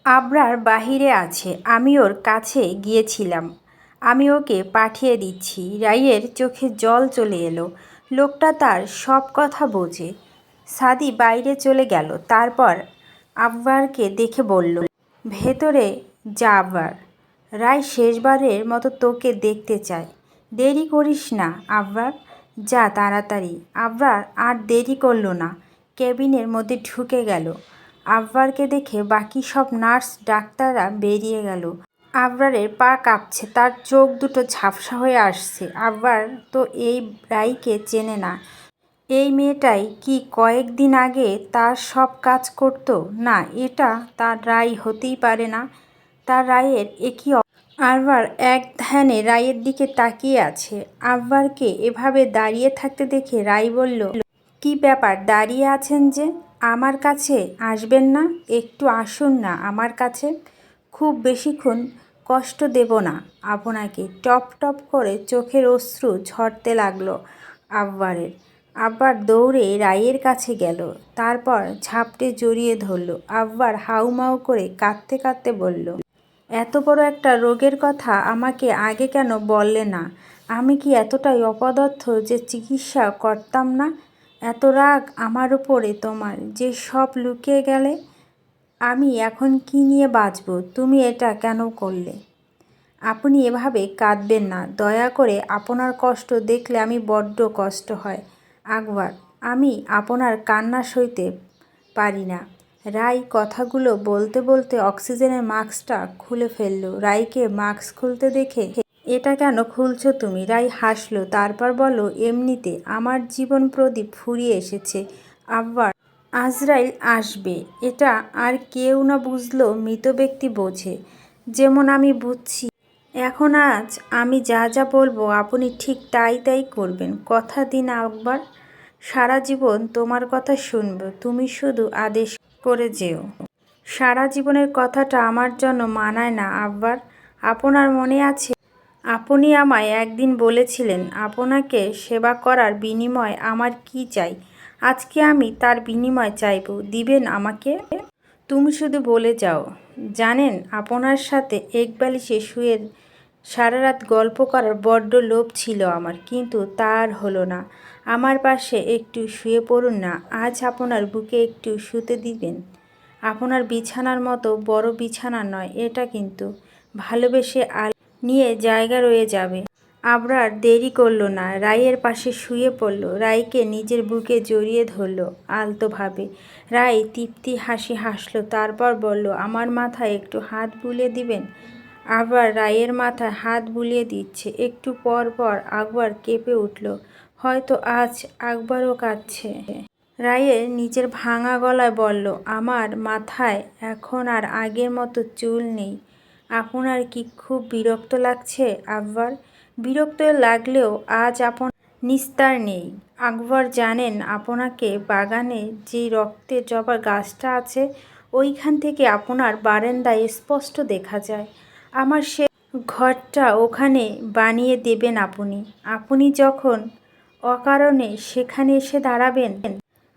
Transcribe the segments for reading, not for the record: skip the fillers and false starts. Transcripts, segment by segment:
আবরার বাহিরে আছে, আমি ওর কাছে গিয়েছিলাম। আমি ওকে পাঠিয়ে দিচ্ছি। রাইয়ের চোখে জল চলে এলো। লোকটা তার সব কথা বোঝে। সাদি বাইরে চলে গেল। তারপর আবরারকে দেখে বলল, ভেতরে যা আবরার। রাই শেষবারের মতো তোকে দেখতে চায়। দেরি করিস না আবরার, যা তাড়াতাড়ি। আবরার আর দেরি করল না, কেবিনের মধ্যে ঢুকে গেল। আবরারকে দেখে বাকি সব নার্স ডাক্তাররা বেরিয়ে গেল। আবরারের পা কাঁপছে, তার চোখ দুটো ঝাপসা হয়ে আসছে। আবরার তো এই রাইকে চেনে না। এই মেয়েটাই কি কয়েকদিন আগে তার সব কাজ করতো? না, এটা তার রাই হতেই পারে না। তার রাইয়ের একই আবরার এক ধ্যানে রাইয়ের দিকে তাকিয়ে আছে। আবরারকে এভাবে দাঁড়িয়ে থাকতে দেখে রাই বলল, কি ব্যাপার দাঁড়িয়ে আছেন যে? আমার কাছে আসবেন না? একটু আসুন না আমার কাছে। খুব বেশিক্ষণ কষ্ট দেব না আপনাকে। টপ টপ করে চোখের অশ্রু ঝরতে লাগলো আবরারের। আবরার দৌড়ে রাইয়ের কাছে গেল। তারপর ঝাপটে জড়িয়ে ধরল। আবরার হাউমাউ করে কাঁদতে কাঁদতে বলল, এত বড় একটা রোগের কথা আমাকে আগে কেন বললে না? আমি কি এতটাই অপদার্থ যে চিকিৎসা করতাম না? এত রাগ আমার উপরে তোমার যে সব লুকিয়ে গেলে? আমি এখন কি নিয়ে বাঁচব? তুমি এটা কেন করলে? আপনি এভাবে কাঁদবেন না দয়া করে। আপনার কষ্ট দেখলে আমি বড্ড কষ্ট হয় আকবর। আমি আপনার কান্না সইতে পারি না। রাই কথাগুলো বলতে বলতে অক্সিজেনের মাস্কটা খুলে ফেলল। রাইকে মাস্ক খুলতে দেখে, এটা কেন খুলছো তুমি? রাই হাসলো। তারপর বলল, এমনিতে আমার জীবন প্রদীপ ফুরিয়ে এসেছে আব্বার। আজরাইল আসবে, এটা আর কেউ না বুঝলেও মৃত ব্যক্তি বোঝে, যেমন আমি বুঝছি। এখন আজ আমি যা যা বলবো আপনি ঠিক তাই তাই করবেন। কথা দিন আকবর, সারা জীবন তোমার কথা শুনব। তুমি শুধু আদেশ করে যেও। সারা জীবনের কথাটা আমার জন্য মানায় না আব্বার। আপনার মনে আছে, আপনি আমায় একদিন বলেছিলেন আপনাকে সেবা করার বিনিময়ে আমার কি চাই। আজকে আমি তার বিনিময় চাইব, দিবেন আমাকে? তুমি শুধু বলে যাও। জানেন, আপনার সাথে এক বালিশে শুয়ে সারা রাত গল্প করার বড্ড লোভ ছিল আমার, কিন্তু তার হলো না। আমার পাশে একটু শুয়ে পড়ুন না। আজ আপনার বুকে একটু শুতে দিবেন। আপনার বিছানার মতো বড় বিছানা নয় এটা, কিন্তু ভালোবেসে নিয়ে জায়গা রয়ে যাবে। আবরার দেরি করল না, রাইয়ের পাশে শুয়ে পড়ল। রাইকে নিজের বুকে জড়িয়ে ধরল আলতোভাবে। রাই তৃপ্তি হাসি হাসল। তারপর বলল, আমার মাথায় একটু হাত বুলিয়ে দিবেন। আবার রাইয়ের মাথায় হাত বুলিয়ে দিচ্ছে। একটু পর পর আকবর কেঁপে উঠল। হয়তো আজ আকবরও কাঁদছে। রাইয়ের নিজের ভাঙা গলায় বলল, আমার মাথায় এখন আর আগের মতো চুল নেই। আপনার কি খুব বিরক্ত লাগছে আকবর? বিরক্ত লাগলেও আজ আপন নিস্তার নেই আকবর। জানেন, আপনাকে বাগানে যে রক্তের জবা গাছটা আছে ওইখান থেকে আপনার বারান্দায় স্পষ্ট দেখা যায়। আমার সে ঘরটা ওখানে বানিয়ে দেবেন আপনি। আপনি যখন অকারণে সেখানে এসে দাঁড়াবেন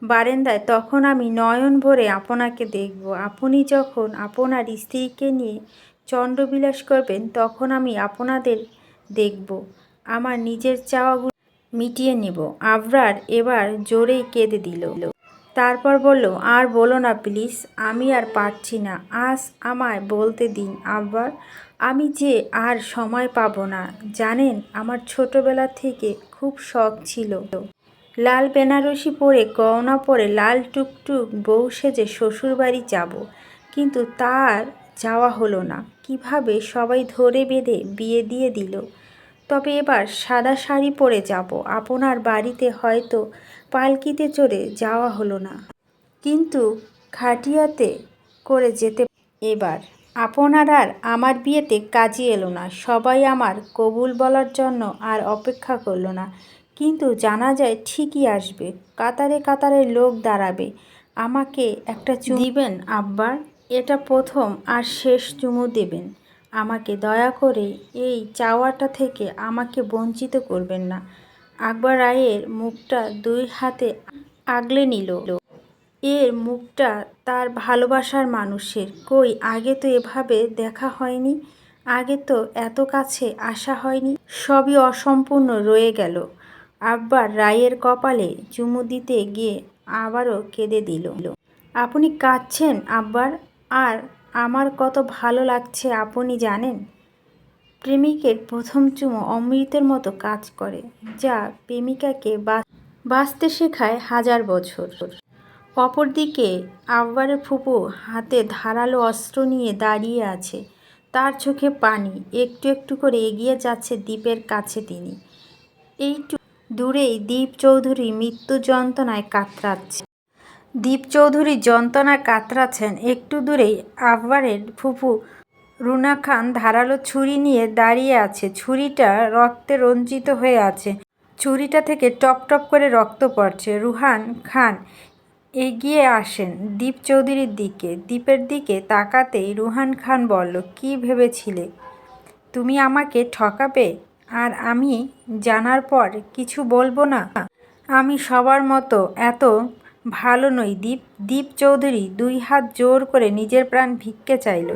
বারান্দায়, তখন আমি নয়ন ভরে আপনাকে দেখব। আপনি যখন আপনার স্ত্রীকে নিয়ে চন্দ্রবিলাস করবেন তখন আমি আপনাদের দেখব। আমার নিজের চাওয়াগুলো মিটিয়ে নেব। আবরার এবার জোরেই কেঁদে দিল। তারপর বলল, আর বলো না প্লিজ, আমি আর পারছি না। আজ আমায় বলতে দিন আব্বার, আমি যে আর সময় পাবো না। জানেন, আমার ছোটবেলা থেকে খুব শখ ছিল লাল বেনারসি পরে, গয়না পরে, লাল টুকটুক বউ সেজে শ্বশুরবাড়ি যাব, কিন্তু তার যাওয়া হলো না। কিভাবে সবাই ধরে বেঁধে বিয়ে দিয়ে দিল। তবে এবার সাদা শাড়ি পরে যাব আপনার বাড়িতে। হয়তো পালকিতে চড়ে যাওয়া হলো না, কিন্তু খাটিয়াতে করে যেতে। এবার আপনার আর আমার বিয়েতে কাজই এলো না। সবাই আমার কবুল বলার জন্য আর অপেক্ষা করলো না, কিন্তু জানা যায় ঠিকই আসবে। কাতারে কাতারে লোক দাঁড়াবে। আমাকে একটা চুমু দিবেন আব্বার? এটা প্রথম আর শেষ চুমু দেবেন আমাকে। দয়া করে এই চাওয়াটা থেকে আমাকে বঞ্চিত করবেন না। আকবর রায়ের মুখটা দুই হাতে আগলে নিল। এর মুখটা তার ভালোবাসার মানুষের। কই আগে তো এভাবে দেখা হয়নি, আগে তো এত কাছে আসা হয়নি। সবই অসম্পূর্ণ রয়ে গেল। আব্বার রায়ের কপালে চুমু দিতে গিয়ে আবারও কেঁদে দিল। আপনি কাঁদছেন আব্বার? আর আমার কত ভালো লাগছে আপনি জানেন? প্রেমিকের প্রথম চুমু অমৃতের মতো কাজ করে, যা প্রেমিকাকে বাঁচতে শেখায় হাজার বছর। অপরদিকে আব্বারের ফুপু হাতে ধারালো অস্ত্র নিয়ে দাঁড়িয়ে আছে। তার চোখে পানি। একটু একটু করে এগিয়ে যাচ্ছে দ্বীপের কাছে তিনি। এইটু দূরেই দীপ চৌধুরী মৃত্যু যন্ত্রণায় কাতরাচ্ছে। দীপ চৌধুরী যন্ত্রণায় কাতরাচ্ছেন। একটু দূরেই আব্বারের ফুপু রুনা খান ধারালো ছুরি নিয়ে দাঁড়িয়ে আছে। ছুরিটা রক্তে রঞ্জিত হয়ে আছে। ছুরিটা থেকে টপ টপ করে রক্ত পড়ছে। রুহান খান এগিয়ে আসেন দীপ চৌধুরীর দিকে। দ্বীপের দিকে তাকাতেই রুহান খান বলল, কি ভেবেছিলে তুমি আমাকে ঠকাবে? আর আমি জানার পর কিছু বলবো না? আমি সবার মতো এত ভালো নই দীপ। দীপ চৌধুরী দুই হাত জোর করে নিজের প্রাণ ভিক্ষে চাইল।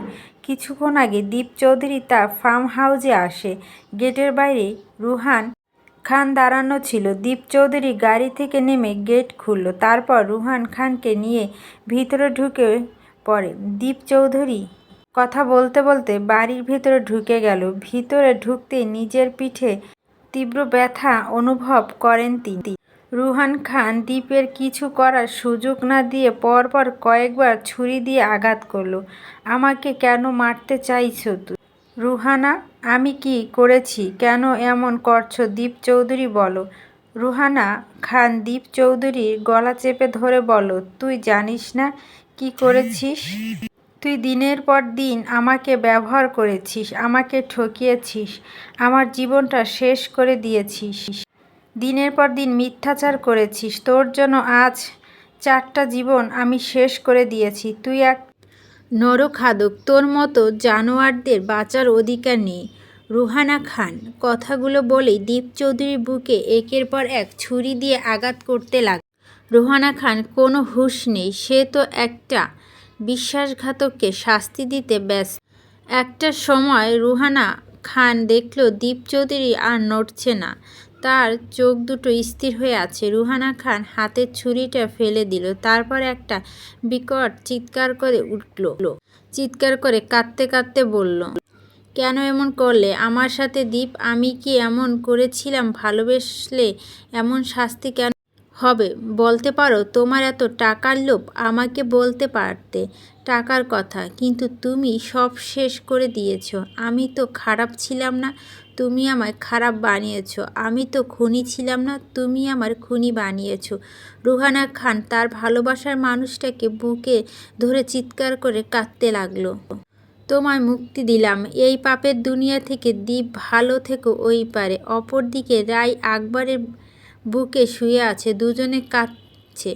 কিছুক্ষণ আগে দীপ চৌধুরী তার ফার্ম হাউসে আসে। গেটের বাইরে রুহান খান দাঁড়ানো ছিল। দীপ চৌধুরী গাড়ি থেকে নেমে গেট খুলল। তারপর রুহান খানকে নিয়ে ভিতরে ঢুকে পড়ে। দীপ চৌধুরী কথা বলতে বলতে বাড়ির ভিতরে ঢুকে গেল। ভিতরে ঢুকতেই নিজের পিঠে তীব্র ব্যথা অনুভব করেন তিনি। রুহান খান দীপের কিছু করার সুযোগ না দিয়ে পরপর কয়েকবার ছুরি দিয়ে আঘাত করলো। আমাকে কেন মারতে চাইছো তুই? রুহানা, আমি কি করেছি? কেন এমন করছো? দীপ চৌধুরী বলো। রুহানা খান দীপ চৌধুরীর গলা চেপে ধরে বলল, তুই জানিস না কি করেছিস? তুই দিনের পর দিন আমাকে ব্যবহার করেছিস, আমাকে ঠকিয়েছিস, আমার জীবনটা শেষ করে দিয়েছিস। দিনের পর দিন মিথ্যাচার করেছিস। তোর জন্য আজ 4টা জীবন আমি শেষ করে দিয়েছি। তুই এক নরখাদক। তোর মতো জানোয়ারদের বাঁচার অধিকার নেই। রুহানা খান কথাগুলো বলেই দীপ চৌধুরীর বুকে একের পর এক ছুরি দিয়ে আঘাত করতে লাগল। রুহানা খান কোনো হুঁশ নেই। সে তো একটা বিশ্বাসঘাতককে শাস্তি দিতে ব্যস্ত। একটা সময় রুহানা খান দেখল দীপ চৌধুরী আর নড়ছে না। তার চোখ দুটো স্থির হয়ে আছে। রুহানা খান হাতের ছুরিটা ফেলে দিল। তারপর একটা বিকট চিৎকার করে উঠল। চিৎকার করে কাঁদতে কাঁদতে বলল, কেন এমন করলে আমার সাথে দীপ? আমি কি এমন করেছিলাম? ভালোবেসলে এমন শাস্তি কেন হবে বলতে পারো? তোমার এত টাকার লোভ, আমাকে বলতে পারতে টাকার কথা, কিন্তু তুমি সব শেষ করে দিয়েছ। আমি তো খারাপ ছিলাম না, তুমি আমায় খারাপ বানিয়েছ। আমি তো খুনি ছিলাম না, তুমি আমার খুনি বানিয়েছ। রুহানা খান তার ভালোবাসার মানুষটাকে বুকে ধরে চিৎকার করে কাঁদতে লাগলো। তোমায় মুক্তি দিলাম এই পাপের দুনিয়া থেকে। দীপ ভালো থেকো ওই পারে। অপরদিকে রায় আকবরের বুকে শুয়ে আছে। দুজনে কাঁদছে।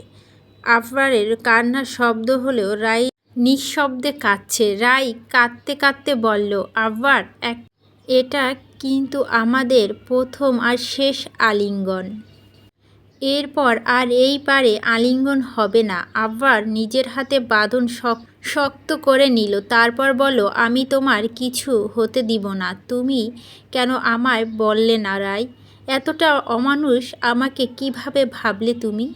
আকবরের কান্নার শব্দ হলেও রায় নিঃশব্দে কাঁদছে। রায় কাঁদতে কাঁদতে বলল, আকবর, এটা কিন্তু আমাদের প্রথম আর শেষ আলিঙ্গন। এরপর আর এই পারে আলিঙ্গন হবে না। আকবর নিজের হাতে বাঁধন শক্ত করে নিল। তারপর বলল, আমি তোমার কিছু হতে দিব না। তুমি কেন আমায় বললে না রায়? এতটা অমানুষ আমাকে কিভাবে ভাবলে তুমি?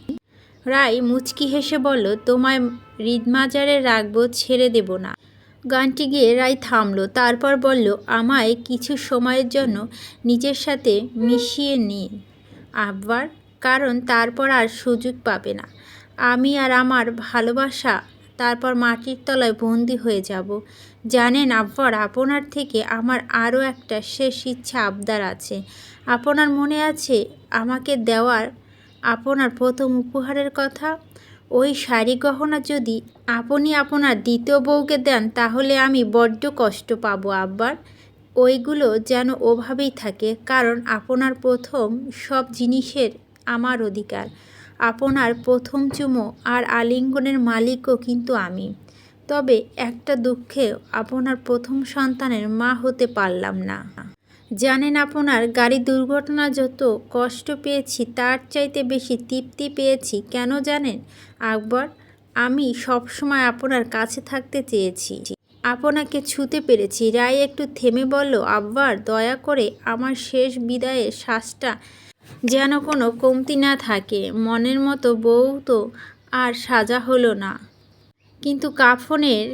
রায় মুচকি হেসে বলল, তোমায় হৃদমাজারে রাখবো, ছেড়ে দেব না। গানটি গিয়ে রায় থামল। তারপর বলল, আমায় কিছু সময়ের জন্য নিজের সাথে মিশিয়ে নিন আকবর, কারণ তারপর আর সুযোগ পাবে না। আমি আর আমার ভালোবাসা তারপর মাটির তলায় বন্দি হয়ে যাব। জানেন আকবর, আপনার থেকে আমার আরও একটা শেষ ইচ্ছা আবদার আছে। আপনার মনে আছে আমাকে দেওয়ার আপনার প্রথম উপহারের কথা? ওই শাড়ি গহনা যদি আপনি আপনার দ্বিতীয় বউকে দেন, তাহলে আমি বড্ড কষ্ট পাবো আকবর। ওইগুলো যেন ওভাবেই থাকে, কারণ আপনার প্রথম সব জিনিসের আমার অধিকার। আপনার প্রথম চুমো আর আলিঙ্গনের মালিকও কিন্তু আমি। তবে একটা দুঃখে আপনার প্রথম সন্তানের মা হতে পারলাম না। জানেন, আপনার গাড়ি দুর্ঘটনা যত কষ্ট পেয়েছি তার চাইতে বেশি তৃপ্তি পেয়েছি। কেন জানেন আকবর? আমি সবসময় আপনার কাছে থাকতে চেয়েছি, আপনাকে ছুঁতে পেরেছি। রায় একটু থেমে বলল, আব্বার দয়া করে আমার শেষ বিদায়ের শ্বাসটা যেন কোনো কমতি না থাকে। মনের মতো বউ তো আর সাজা হলো না, কিন্তু কাফনের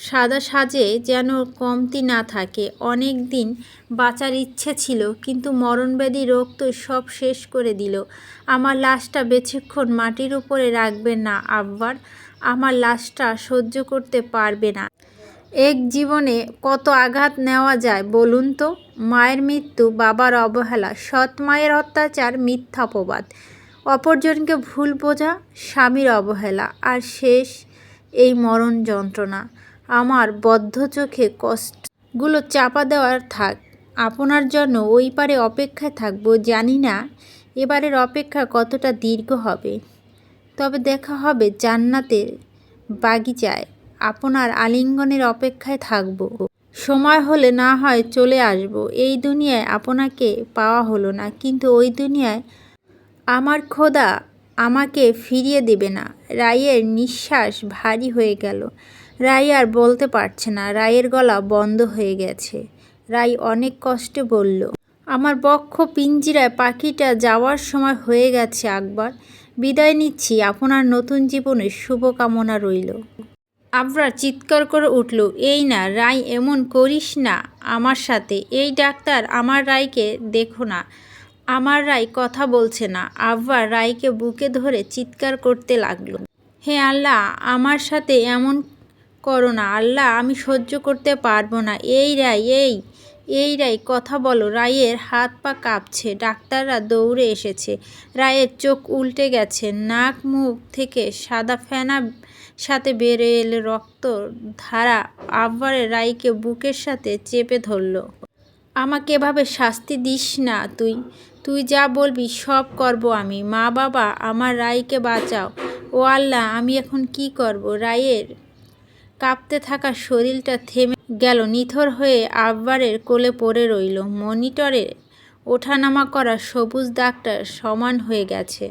সাদা সাজে যেন কমতি না থাকে। অনেক দিন বাঁচার ইচ্ছে ছিল, কিন্তু মরণব্যাধি রোগ তো সব শেষ করে দিল। আমার লাশটা বেশিক্ষণ মাটির উপরে রাখবেন না আব্বার, আমার লাশটা সহ্য করতে পারবে না। এক জীবনে কত আঘাত নেওয়া যায় বলুন তো? মায়ের মৃত্যু, বাবার অবহেলা, সৎ মায়ের অত্যাচার, মিথ্যা অপবাদ, অপরজনকে ভুল বোঝা, স্বামীর অবহেলা, আর শেষ এই মরণ যন্ত্রণা। আমার বদ্ধ চোখে কষ্টগুলো চাপা দেওয়ার থাক। আপনার জন্য ওই পারে অপেক্ষায় থাকবো। জানি না এবারের অপেক্ষা কতটা দীর্ঘ হবে, তবে দেখা হবে জান্নাতের বাগিচায়। আপনার আলিঙ্গনের অপেক্ষায় থাকব। সময় হলে না হয় চলে আসব। এই দুনিয়ায় আপনাকে পাওয়া হলো না, কিন্তু ওই দুনিয়ায় আমার খোদা আমাকে ফিরিয়ে দেবে না। রায়ের নিঃশ্বাস ভারী হয়ে গেল। রায় আর বলতে পারছে না, রায়ের গলা বন্ধ হয়ে গেছে। রায় অনেক কষ্টে বলল, আমার বক্ষ পিঞ্জিরায় পাখিটা যাওয়ার সময় হয়ে গেছে আকবর। বিদায় নিচ্ছি, আপনার নতুন জীবনের শুভকামনা রইল। আবরার চিৎকার করে উঠল, এই না রায়, এমন করিস না আমার সাথে। এই ডাক্তার, আমার রায়কে দেখো না, আমার রায় কথা বলছে না। আবরার রায়কে বুকে ধরে চিৎকার করতে লাগলো, হে আল্লাহ, আমার সাথে এমন করো না আল্লাহ, আমি সহ্য করতে পারবো না। এই রায়, এই রায়, কথা বলো। রায়ের হাত পা কাঁপছে। ডাক্তাররা দৌড়ে এসেছে। রায়ের চোখ উল্টে গেছে, নাক মুখ থেকে সাদা ফেনা সাথে বেরিয়ে এলো রক্ত ধারা। আব্বারের রায়কে বুকের সাথে চেপে ধরল। আমাকে এভাবে শাস্তি দিস না, তুই যা বলবি সব করব আমি। মা বাবা, আমার রায়কে বাঁচাও। ও আল্লাহ, আমি এখন কি করব? রায়ের কাঁপতে থাকা শরীরটা থেমে গেল। নিথর হয়ে আব্বারের কোলে পড়ে রইল। মনিটরে ওঠানামা করা সবুজ দাগটা সমান হয়ে গেছে।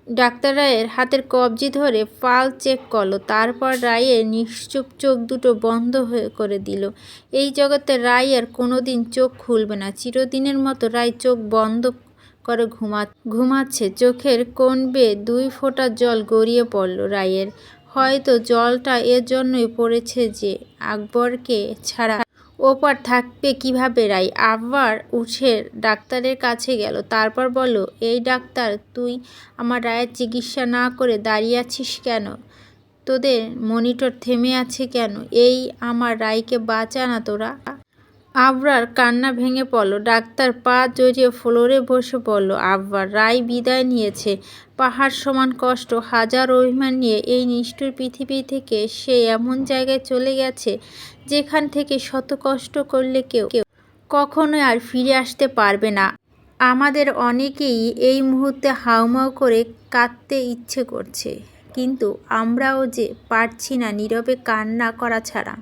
ডাক্তার রায়ের হাতের কবজি ধরে পালস চেক করলো, তারপর রায়ের নিশ্চুপ চোখ দুটো বন্ধ করে দিল। এই জগতে রায় আর কোনোদিন চোখ খুলবে না। চিরদিনের মতো রায় চোখ বন্ধ করে ঘুমাচ্ছে। চোখের কোণ বেয়ে 2 ফোঁটা জল গড়িয়ে পড়ল রায়ের। হয়তো জলটা এর জন্যই পড়েছে যে আকবরকে ছাড়া ওপার থাকবে কিভাবে রায়। আবার উঠে ডাক্তারের কাছে গেল, তারপর বলল, এই ডাক্তার, তুই আমার রায়ের চিকিৎসা না করে দাঁড়িয়ে আছিস কেন? তোদের মনিটর থেমে আছে কেন? এই আমার রায়কে বাঁচা না তোরা। আবরার কান্না ভেঙে পড়ল। ডাক্তার পা জড়িয়ে ফ্লোরে বসে পড়ল। আবরার, রায় বিদায় নিয়েছে। পাহাড় সমান কষ্ট, হাজার অভিমান নিয়ে এই নিষ্ঠুর পৃথিবী থেকে সে এমন জায়গায় চলে গেছে যেখান থেকে শত কষ্ট করলে কেউ কখনোই আর ফিরে আসতে পারবে না। আমাদের অনেকেই এই মুহূর্তে হাউমাউ করে কাঁদতে ইচ্ছে করছে, কিন্তু আমরাও যে পারছি না নীরবে কান্না করা ছাড়া।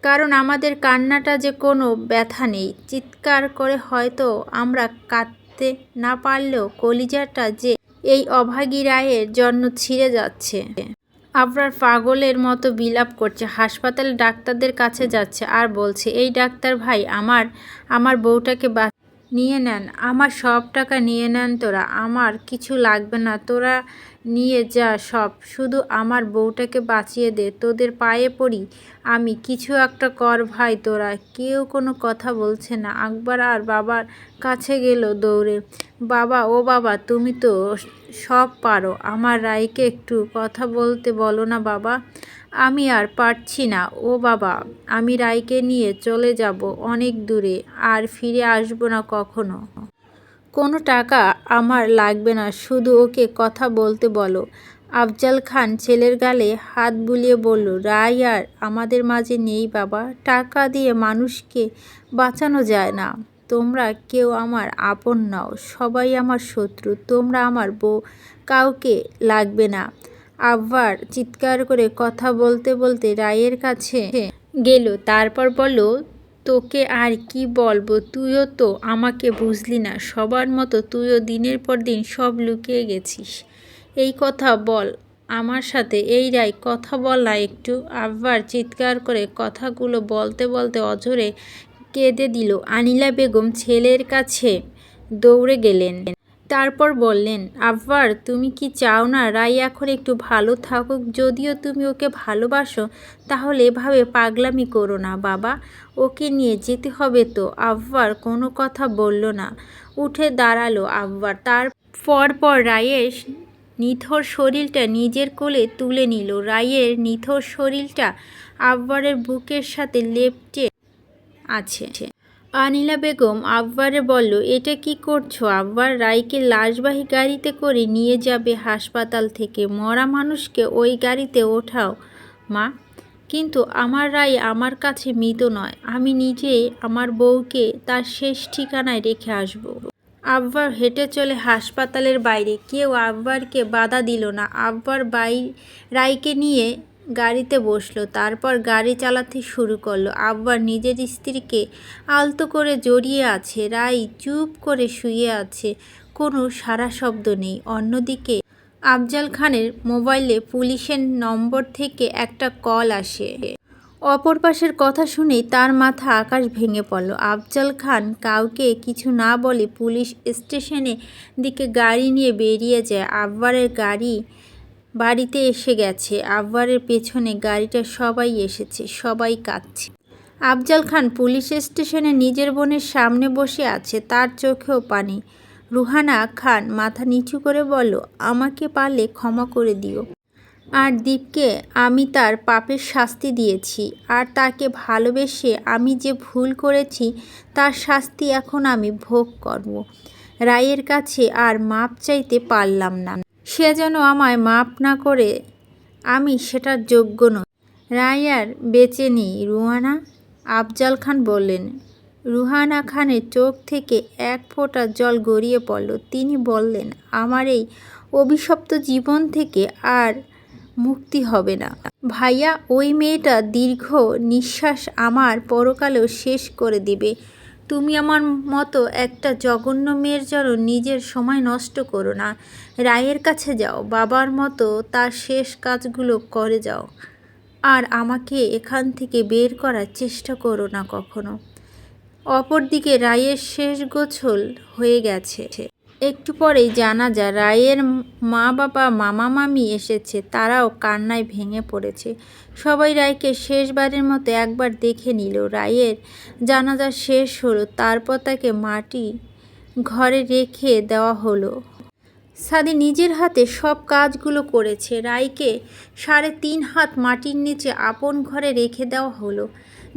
কারণ আমাদের কান্নাটা যে কোনো ব্যথা নেই। চিৎকার করে হয়তো আমরা কাঁদতে না পারলেও কলিজাটা যে এই অভাগী রায়ের জন্য ছিঁড়ে যাচ্ছে। আবরার পাগলের মতো বিলাপ করছে। হাসপাতালে ডাক্তারদের কাছে যাচ্ছে আর বলছে, এই ডাক্তার ভাই, আমার বউটাকে নিয়ে নেন, আমার সব টাকা নিয়ে নেন তোরা, আমার কিছু লাগবে না, তোরা নিয়ে যা সব, শুধু আমার বউটাকে বাঁচিয়ে দে, তোদের পায়ে পড়ি আমি, কিছু একটা কর ভাই তোরা। কেউ কোনো কথা বলছে না। আকবর আর বাবার কাছে গেল দৌড়ে, বাবা, ও বাবা, তুমি তো সব পারো, আমার রায়কে একটু কথা বলতে বলো না বাবা, আমি আর পারছি না। ও বাবা, আমি রায়কে নিয়ে চলে যাব অনেক দূরে, আর ফিরে আসবো না কখনো। কোনো টাকা আমার লাগবে না, শুধু ওকে কথা বলতে বলো। আফজাল খান ছেলের গালে হাত বুলিয়ে বলল, রায় আর আমাদের মাঝে নেই বাবা, টাকা দিয়ে মানুষকে বাঁচানো যায় না। তোমরা কেউ আমার আপন নাও, সবাই আমার শত্রু, তোমরা আমার বউ, কাউকে লাগবে না। আব্বার চিৎকার করে কথা বলতে বলতে রায়ের কাছে গেল, তারপর বলল, তোকে আর কি বলবো, তুইও তো আমাকে বুঝলি না, সবার মতো তুইও দিনের পর দিন সব লুকিয়ে গেছিস। এই কথা বল, আমার সাথে এই রায় কথা বল না একটু। আব্বার চিৎকার করে কথাগুলো বলতে বলতে অঝরে কেঁদে দিল। আনিলা বেগম ছেলের কাছে দৌড়ে গেলেন। তারপর বললেন, আব্বার তুমি কি চাও না রাই এখন একটু ভালো থাকুক? যদিও তুমি ওকে ভালোবাসো, তাহলে এভাবে পাগলামি করো না বাবা। ওকে নিয়ে যেতে হবে তো। আব্বার কোনো কথা বলল না। উঠে দাঁড়ালো আব্বার। পর রায়ের নিথর শরীরটা নিজের কোলে তুলে নিল। রায়ের নিথর শরীরটা আব্বারের বুকের সাথে লেপ্টে আছে। আনিলা বেগম আব্বারে বলল, এটা কি করছো আব্বার? রায়কে লাশবাহী গাড়িতে করে নিয়ে যাবে হাসপাতাল থেকে। মরা মানুষকে ওই গাড়িতে ওঠাও মা। কিন্তু আমার রায় আমার কাছে মৃত নয়। আমি নিজে আমার বউকে তার শেষ ঠিকানায় রেখে আসব। আব্বার হেঁটে চলে হাসপাতালের বাইরে। কেউ আব্বারকে বাধা দিল না। আব্বার রায়কে নিয়ে গাড়িতে বসলো। তারপর গাড়ি চালাতে শুরু করলো। আব্বার নিজের স্ত্রীকে আলতো করে জড়িয়ে আছে। রাই চুপ করে শুয়ে আছে, কোনো সাড়া শব্দ নেই। অন্যদিকে আফজাল খানের মোবাইলে পুলিশের নম্বর থেকে একটা কল আসে। অপর পাশের কথা শুনেই তার মাথা আকাশ ভেঙে পড়ল। আফজাল খান কাউকে কিছু না বলে পুলিশ স্টেশনের দিকে গাড়ি নিয়ে বেরিয়ে যায়। আব্বারের গাড়ি বাড়িতে এসে গেছে। আব্বারের পেছনে গাড়িটা সবাই এসেছে, সবাই কাঁদছে। আফজাল খান পুলিশ স্টেশনে নিজের বোনের সামনে বসে আছে, তার চোখেও পানি। রুহানা খান মাথা নিচু করে বলল, আমাকে পারলে ক্ষমা করে দিও। আর দীপকে আমি তার পাপের শাস্তি দিয়েছি, আর তাকে ভালোবেসে আমি যে ভুল করেছি তার শাস্তি এখন আমি ভোগ করব। রায়ের কাছে আর মাপ চাইতে পারলাম না। সে যেন আমায় মাপ না করে, আমি সেটার যোগ্য নই। রায় আর বেঁচে নেই রুহানা, আফজাল খান বললেন। রুহানা খানের চোখ থেকে এক ফোঁটা জল গড়িয়ে পড়ল। তিনি বললেন, আমার এই অভিশপ্ত জীবন থেকে আর মুক্তি হবে না ভাইয়া। ওই মেয়েটা দীর্ঘ নিঃশ্বাস আমার পরকালেও শেষ করে দিবে। তুমি আমার মতো একটা জঘন্য মেয়ের জন্য নিজের সময় নষ্ট করো না। রায়ের কাছে যাও, বাবার মতো তার শেষ কাজগুলো করে যাও। আর আমাকে এখান থেকে বের করার চেষ্টা করো না কখনো। অপরদিকে রায়ের শেষ গোছল হয়ে গেছে। একটু পরেই জানাজা। রায়ের মা বাবা মামা মামি এসেছে, তারাও কান্নায় ভেঙে পড়েছে। সবাই রায়কে শেষবারের মতো একবার দেখে নিল। রায়ের জানাজা শেষ হলো, তারপর তাকে মাটি ঘরে রেখে দেওয়া হলো। সাদি নিজের হাতে সব কাজগুলো করেছে। রায়কে 3.5 হাত মাটির নিচে আপন ঘরে রেখে দেওয়া হলো,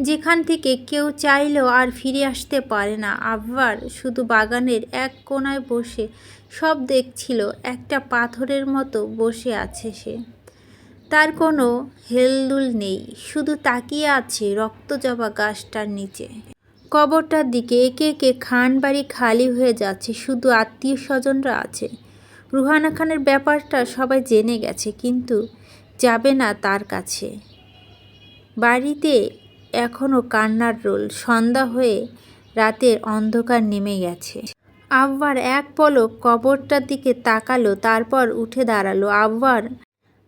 যেখান থেকে কেউ চাইলেও আর ফিরে আসতে পারে না। আব্বার শুধু বাগানের এক কোণায় বসে সব দেখছিল। একটা পাথরের মতো বসে আছে সে। তার কোনো হেলদুল নেই, শুধু তাকিয়ে আছে রক্তজবা গাছটার নিচে। কবরটার দিকে একে একে খান বাড়ি খালি হয়ে যাচ্ছে, শুধু আত্মীয় স্বজনরা আছে। রুহানা খানের ব্যাপারটা সবাই জেনে গেছে, কিন্তু যাবে না তার কাছে। বাড়িতে এখনও কান্নার রোল। সন্ধ্যা হয়ে রাতের অন্ধকার নেমে গেছে। আব্বার এক পলক কবরটার দিকে তাকালো, তারপর উঠে দাঁড়ালো। আব্বার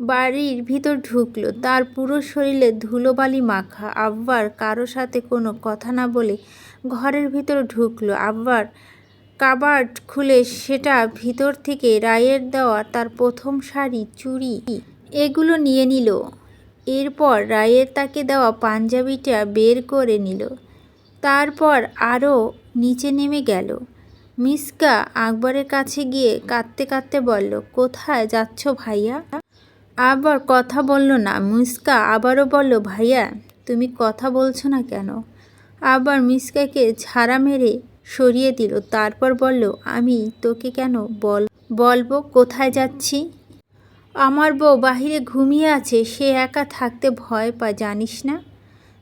বাড়ির ভিতর ঢুকলো। তার পুরো শরীরে ধুলোবালি মাখা। আব্বার কারো সাথে কোনো কথা না বলে ঘরের ভিতর ঢুকলো। আব্বার কাবার্ড খুলে সেটা ভিতর থেকে রায়ের দেওয়া তার প্রথম শাড়ি, চুড়ি এগুলো নিয়ে নিল। এরপর রায়ের তাকে দেওয়া পাঞ্জাবিটা বের করে নিল। তারপর আরও নিচে নেমে গেল। মিসকা আকবরের কাছে গিয়ে কাঁদতে কাঁদতে বলল, কোথায় যাচ্ছ ভাইয়া? আবার কথা বলল না। মিসকা আবারও বলল, ভাইয়া তুমি কথা বলছো না কেন? আবার মিসকাকে ঝাড়া মেরে সরিয়ে দিল। তারপর বলল, আমি তোকে কেন বলবো কোথায় যাচ্ছি? আমার বউ বাহিরে ঘুমিয়ে আছে, সে একা থাকতে ভয় পায় জানিস না?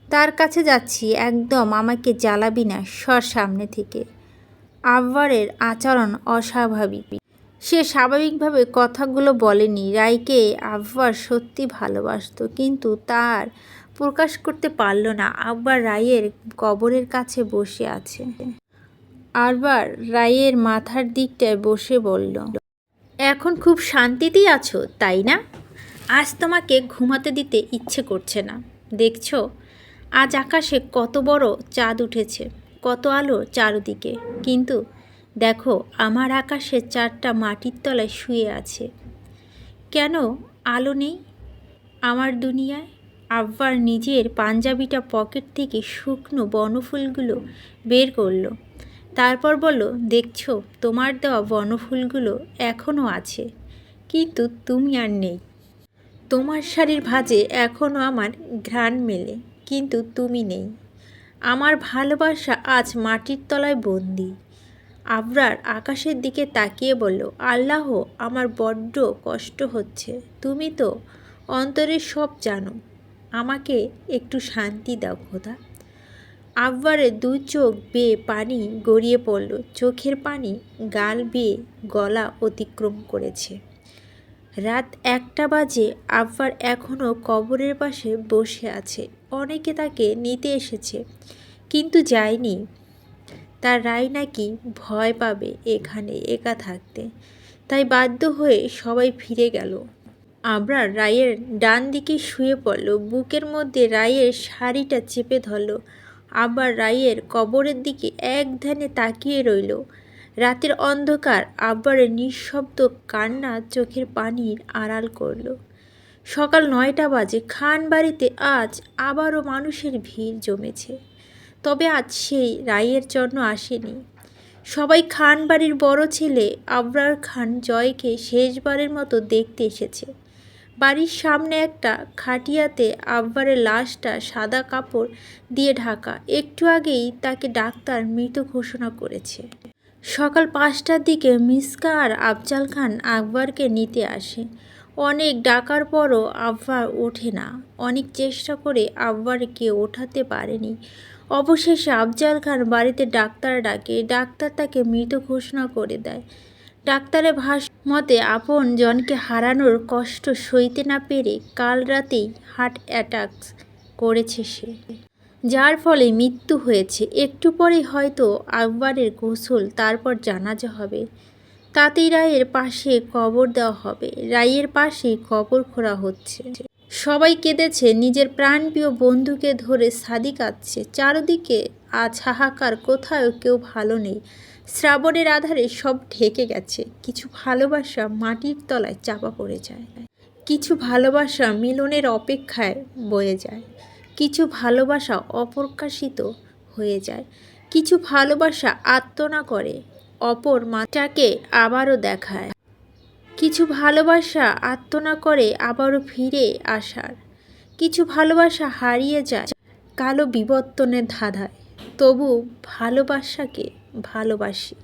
তার কাছে যাচ্ছি। একদম আমাকে জ্বালাবি না, সর সামনে থেকে। আব্বারের আচরণ অস্বাভাবিক। সে স্বাভাবিকভাবে কথাগুলো বলেনি। রায়কে আব্বার সত্যি ভালোবাসত, কিন্তু তার প্রকাশ করতে পারল না। আব্বার রায়ের কবরের কাছে বসে আছে। আব্বার রায়ের মাথার দিকটায় বসে বলল, এখন খুব শান্তিতেই আছো তাই না? আজ তোমাকে ঘুমাতে দিতে ইচ্ছে করছে না। দেখছো আজ আকাশে কত বড় চাঁদ উঠেছে, কত আলো চারদিকে। কিন্তু দেখো আমার আকাশের চাঁদটা মাটির তলায় শুয়ে আছে। কেন আলো নেই আমার দুনিয়ায়? আব্বার নিজের পাঞ্জাবিটা পকেট থেকে শুকনো বনফুলগুলো বের করলো। তারপর বলল, দেখছো তোমার দেওয়া বনফুলগুলো এখনও আছে, কিন্তু তুমি আর নেই। তোমার শাড়ির ভাঁজে এখনও আমার ঘ্রাণ মেলে, কিন্তু তুমি নেই। আমার ভালোবাসা আজ মাটির তলায় বন্দি। আবরার আকাশের দিকে তাকিয়ে বলল, আল্লাহ, আমার বড্ড কষ্ট হচ্ছে। তুমি তো অন্তরের সব জানো। আমাকে একটু শান্তি দাও খোদা। আব্বারের দুই চোখ বেয়ে পানি গড়িয়ে পড়ল। চোখের পানি গাল বেয়ে গলা অতিক্রম করেছে। রাত 1টা বাজে। আব্বার এখনও কবরের পাশে বসে আছে। অনেকে তাকে নিতে এসেছে, কিন্তু যায়নি। তার রায় নাকি ভয় পাবে এখানে একা থাকতে, তাই বাধ্য হয়ে সবাই ফিরে গেল। আবরার রায়ের ডান দিকে শুয়ে পড়ল, বুকের মধ্যে রায়ের শাড়িটা চেপে ধরল। আবার রায়ের কবরের দিকে এক ধ্যানে তাকিয়ে রইল। রাতের অন্ধকার আব্বারের নিঃশব্দ কান্না চোখের পানির আড়াল করল। সকাল 9টা বাজে। খান বাড়িতে আজ আবারও মানুষের ভিড় জমেছে। তবে আজ সেই রায়ের জন্য আসেনি। সবাই খান বাড়ির বড় ছেলে আবরার খান জয়কে শেষবারের মতো দেখতে এসেছে। বাড়ির সামনে একটা খাটিয়াতে আব্বারের লাশটা সাদা কাপড় দিয়ে ঢাকা। একটু আগেই তাকে ডাক্তার মৃত ঘোষণা করেছে। সকাল 5টার দিকে মিসকা আর আফজাল খান আকবরকে নিতে আসে। অনেক ডাকার পরও আব্বার ওঠে না। অনেক চেষ্টা করে আব্বারকে ওঠাতে পারেনি। অবশেষে আফজাল খান বাড়িতে ডাক্তার ডাকে। ডাক্তার তাকে মৃত ঘোষণা করে দেয়। ডাক্তারের ভাষ্য মতে আপন জনকে হারানোর কষ্ট সইতে না পেরে কাল রাতেই হার্ট অ্যাটাক করেছে সে, যার ফলে মৃত্যু হয়েছে। একটু পরেই হয়তো আকবরের গোসল, তারপর জানাজা হবে। তাতেই রায়ের পাশে কবর দেওয়া হবে। রায়ের পাশেই কবর খোঁড়া হচ্ছে। সবাই কেঁদেছে। নিজের প্রাণপ্রিয় বন্ধুকে ধরে সাদি কাঁদছে। চারদিকে আজ হাহাকার, কোথাও কেউ ভালো নেই। শ্রাবণের আধারে সব ঢেকে গেছে। কিছু ভালোবাসা মাটির তলায় চাপা পড়ে যায়। কিছু ভালোবাসা মিলনের অপেক্ষায় বয়ে যায়। কিছু ভালোবাসা অপ্রকাশিত হয়ে যায়। কিছু ভালোবাসা আর্তনা করে অপর মাটাকে আবারও দেখায়। কিছু ভালোবাসা আর্তনা করে আবারও ফিরে আসার। কিছু ভালোবাসা হারিয়ে যায় কালো বিবর্তনের ধাঁধায়। তবু ভালোবাসাকে ভালোবাসি।